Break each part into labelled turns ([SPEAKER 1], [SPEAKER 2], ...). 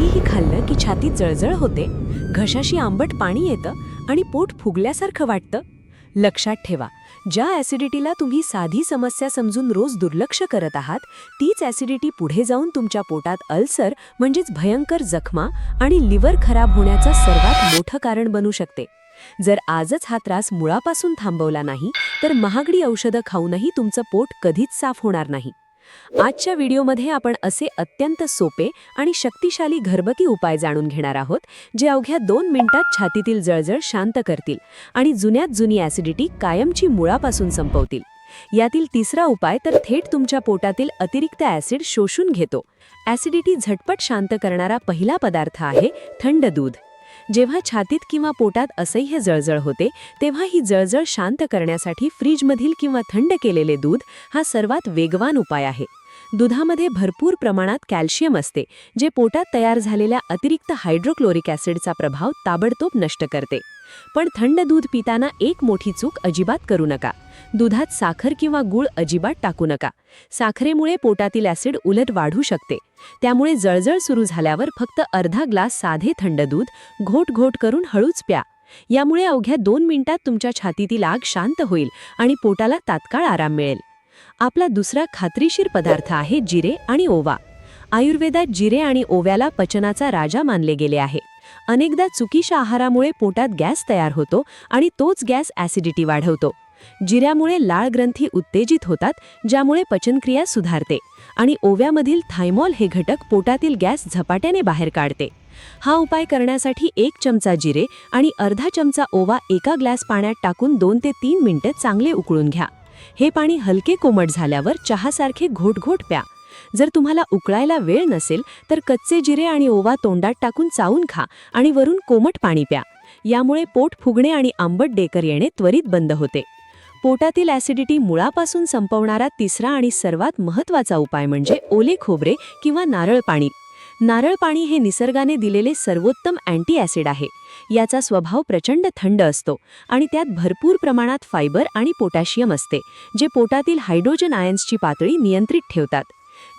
[SPEAKER 1] काहीही खाल्लं की छातीत जळजळ होते, घशाशी आंबट पाणी येतं आणि पोट फुगल्यासारखं वाटतं? लक्षात ठेवा, ज्या ॲसिडिटीला तुम्ही साधी समस्या समजून रोज दुर्लक्ष करत आहात, तीच ॲसिडिटी पुढे जाऊन तुमच्या पोटात अल्सर म्हणजेच भयंकर जखमा आणि लिव्हर खराब होण्याचं सर्वात मोठं कारण बनू शकते. जर आजच हा त्रास मुळापासून थांबवला नाही, तर महागडी औषधं खाऊनही तुमचं पोट कधीच साफ होणार नाही. आजच्या व्हिडिओमध्ये आपण असे अत्यंत सोपे आणि शक्तिशाली घरगुती उपाय जाणून घेणार आहोत, जे अवघ्या 2 मिनिटात छातीतील जळजळ शांत करतील आणि जुन्यात जुनी ॲसिडिटी कायमची मुळापासून संपवतील. यातील तिसरा उपाय तर थेट तुमच्या पोटातील अतिरिक्त ॲसिड शोषून घेतो. ॲसिडिटी झटपट शांत करणारा पहिला पदार्थ आहे थंड दूध. जेव्हा छातीत किंवा पोटात असह्य जळजळ होते, तेव्हा ही जळजळ शांत करण्यासाठी फ्रीजमधील किंवा थंड केलेले दूध हा सर्वात वेगवान उपाय आहे. दुधामध्ये भरपूर प्रमाणात कॅल्शियम असते, जे पोटात तयार झालेल्या अतिरिक्त हायड्रोक्लोरिक ॲसिडचा प्रभाव ताबडतोब नष्ट करते. पण थंड दूध पिताना एक मोठी चूक अजिबात करू नका. दुधात साखर किंवा गूळ अजिबात टाकू नका. साखरेमुळे पोटातील ॲसिड उलट वाढू शकते. त्यामुळे जळजळ सुरू झाल्यावर फक्त अर्धा ग्लास साधे थंड दूध घोट करून हळूच प्या. यामुळे अवघ्या 2 मिनिटात तुमच्या छातीतील आग शांत होईल आणि पोटाला तात्काळ आराम मिळेल. आपला दुसरा खात्रीशीर पदार्थ आहे जिरे आणि ओवा. आयुर्वेदात जिरे आणि ओव्याला पचनाचा राजा मानले गेले आहे. अनेकदा चुकीच्या आहारामुळे पोटात गॅस तयार होतो आणि तोच गॅस ॲसिडिटी वाढवतो. जिऱ्यामुळे लाळ ग्रंथी उत्तेजित होतात, ज्यामुळे पचनक्रिया सुधारते आणि ओव्यामधील थायमॉल हे घटक पोटातील गॅस झपाट्याने बाहेर काढते. हा उपाय करण्यासाठी 1 चमचा जिरे आणि अर्धा चमचा ओवा एका ग्लास पाण्यात टाकून 2 ते 3 मिनिटे चांगले उकळून घ्या. हे पाणी हलके कोमट झाल्यावर चहासारखे घोट प्या. जर तुम्हाला उकळायला वेळ नसेल, तर कच्चे जिरे आणि ओवा तोंडात टाकून चावून खा आणि वरून कोमट पाणी प्या. यामुळे पोट फुगणे आणि आंबट डेकर येणे त्वरित बंद होते. पोटातील ॲसिडिटी मुळापासून संपवणारा तिसरा आणि सर्वात महत्त्वाचा उपाय म्हणजे ओले खोबरे किंवा नारळ पाणी. नारळ पाणी हे निसर्गाने दिलेले सर्वोत्तम अँटी ॲसिड आहे. याचा स्वभाव प्रचंड थंड असतो आणि त्यात भरपूर प्रमाणात फायबर आणि पोटॅशियम असते, जे पोटातील हायड्रोजन आयन्सची पातळी नियंत्रित ठेवतात.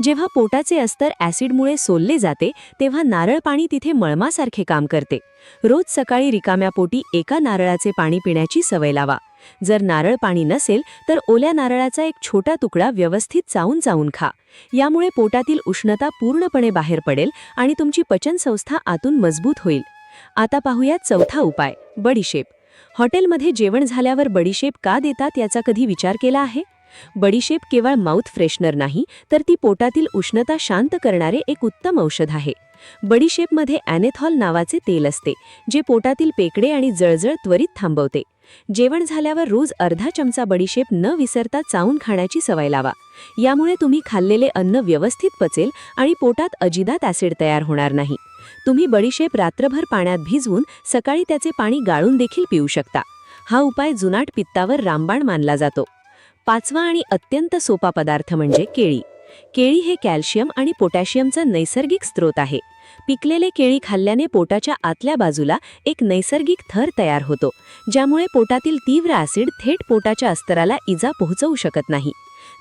[SPEAKER 1] जेव्हा पोटाचे अस्तर ॲसिडमुळे सोलले जाते, तेव्हा नारळ पाणी तिथे मळमासारखे काम करते. रोज सकाळी रिकाम्या पोटी एका नारळाचे पाणी पिण्याची सवय लावा. जर नारळ पाणी नसेल, तर ओल्या नारळाचा एक छोटा तुकडा व्यवस्थित चावून खा. यामुळे पोटातील उष्णता पूर्णपणे बाहेर पडेल आणि तुमची पचनसंस्था आतून मजबूत होईल. आता पाहूया चौथा उपाय, बडीशेप. हॉटेलमध्ये जेवण झाल्यावर बडीशेप का देतात याचा कधी विचार केला आहे? बडीशेप केवळ माउथ फ्रेशनर नाही, तर ती पोटातील उष्णता शांत करणारे एक उत्तम औषध आहे. बडीशेपमध्ये ॲनेथॉल नावाचे तेल असते, जे पोटातील पेकडे आणि जळजळ त्वरित थांबवते. जेवण झाल्यावर रोज अर्धा चमचा बडीशेप न विसरता चावून खाण्याची सवय लावा. यामुळे तुम्ही खाल्लेले अन्न व्यवस्थित पचेल आणि पोटात अजिबात ॲसिड तयार होणार नाही. तुम्ही बडीशेप रात्रभर पाण्यात भिजवून सकाळी त्याचे पाणी गाळून देखील पिऊ शकता. हा उपाय जुनाट पित्तावर रामबाण मानला जातो. पाचवा आणि अत्यंत सोपा पदार्थ म्हणजे केळी. केळी हे कॅल्शियम आणि पोटॅशियमचा नैसर्गिक स्रोत आहे. पिकलेले केळी खाल्ल्याने पोटाच्या आतल्या बाजूला एक नैसर्गिक थर तयार होतो, ज्यामुळे पोटातील तीव्र ॲसिड थेट पोटाच्या अस्तराला इजा पोहोचवू शकत नाही.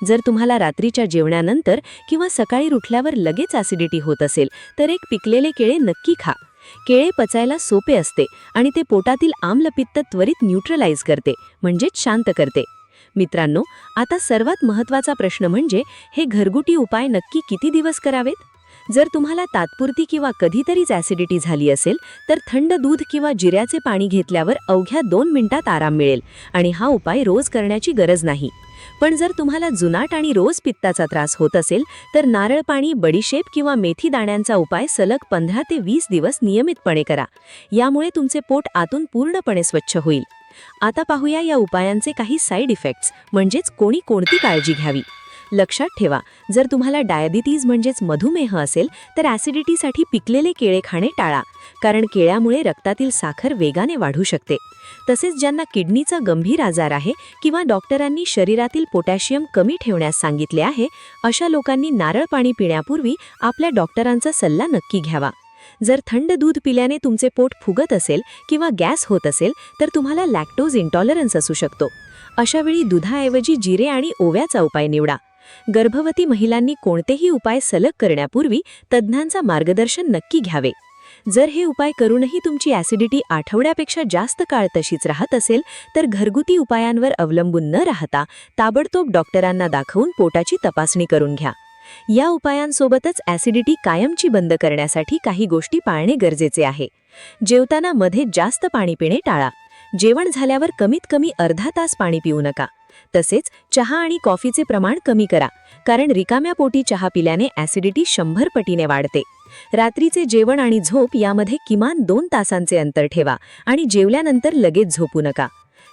[SPEAKER 1] जर तुम्हाला रात्रीच्या जेवणानंतर किंवा सकाळी उठल्यावर लगेच ॲसिडिटी होत असेल, तर एक पिकलेले केळे नक्की खा. केळे पचायला सोपे असते आणि ते पोटातील आम्लपित्त त्वरित न्यूट्रलाइज करते, म्हणजेच शांत करते. मित्रांनो, आता सर्वात महत्त्वाचा प्रश्न म्हणजे हे घरगुती उपाय नक्की किती दिवस करावेत? जर तुम्हाला तात्पुरती किंवा कधीतरीच ॲसिडिटी झाली असेल, तर थंड दूध किंवा जिऱ्याचे पाणी घेतल्यावर अवघ्या 2 मिनिटात आराम मिळेल आणि हा उपाय रोज करण्याची गरज नाही. पण जर तुम्हाला जुनाट आणि रोज पित्ताचा त्रास होत असेल, तर नारळ पाणी, बडीशेप किंवा मेथी दाण्यांचा उपाय सलग 15 ते 20 दिवस नियमितपणे करा. यामुळे तुमचे पोट आतून पूर्णपणे स्वच्छ होईल. आता पाहूया या उपायांचे काही साईड इफेक्ट्स, म्हणजेच कोणती काळजी घ्यावी. लक्षात ठेवा, जर तुम्हाला डायबिटीज म्हणजेच मधुमेह असेल, तर ॲसिडिटीसाठी पिकलेले केळे खाणे टाळा, कारण केळ्यामुळे रक्तातील साखर वेगाने वाढू शकते. तसेच ज्यांना किडनीचा गंभीर आजार आहे किंवा डॉक्टरांनी शरीरातील पोटॅशियम कमी ठेवण्यास सांगितले आहे, अशा लोकांनी नारळ पाणी पिण्यापूर्वी आपल्या डॉक्टरांचा सल्ला नक्की घ्यावा. जर थंड दूध पिल्याने तुमचे पोट फुगत असेल किंवा गॅस होत असेल, तर तुम्हाला लॅक्टोज इंटॉलरन्स असू शकतो. अशावेळी दुधाऐवजी जिरे आणि ओव्याचा उपाय निवडा. गर्भवती महिलांनी कोणतेही उपाय सलग करण्यापूर्वी तज्ज्ञांचा मार्गदर्शन नक्की घ्यावे. जर हे उपाय करूनही तुमची ॲसिडिटी आठवड्यापेक्षा जास्त काळ तशीच राहत असेल तर घरगुती उपायांवर अवलंबून न राहता ताबडतोब डॉक्टरांना दाखवून पोटाची तपासणी करून घ्या. या उपायांसोबतच ॲसिडिटी कायमची बंद करण्यासाठी काही गोष्टी पाळणे गरजेचे आहे. जेवताना मध्ये जास्त पाणी पिणे टाळा. जेवण झाल्यावर कमीत कमी अर्धा तास पाणी पिऊ नका. तसेच चहा आणि कॉफीचे प्रमाण कमी करा, कारण रिकाम्या पोटी चहा पिल्याने ॲसिडिटी 100 पटीने वाढते. रात्रीचे जेवण आणि झोप यामध्ये किमान 2 तासांचे अंतर ठेवा आणि जेवल्यानंतर लगेच झोपू नका.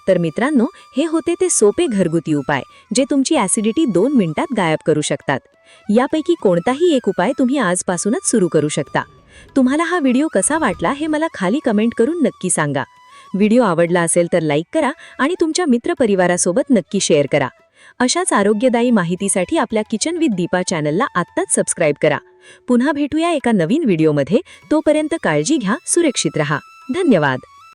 [SPEAKER 1] तर मित्रांनो, हे होते ते सोपे घरगुती उपाय जे तुमची ॲसिडिटी 2 मिनिटात गायब करू शकतात. यापैकी कोणताही एक उपाय तुम्ही आजपासूनच सुरू करू शकता. तुम्हाला हा व्हिडिओ कसा वाटला हे मला खाली कमेंट करून नक्की सांगा. व्हिडिओ आवडला असेल तर लाईक करा आणि तुमच्या मित्रपरिवारासोबत नक्की शेअर करा. अशाच आरोग्यदायी माहितीसाठी आपल्या किचन विथ दीपा चॅनलला आत्ताच सबस्क्राईब करा. पुन्हा भेटूया एका नवीन व्हिडिओमध्ये. तोपर्यंत काळजी घ्या, सुरक्षित रहा. धन्यवाद.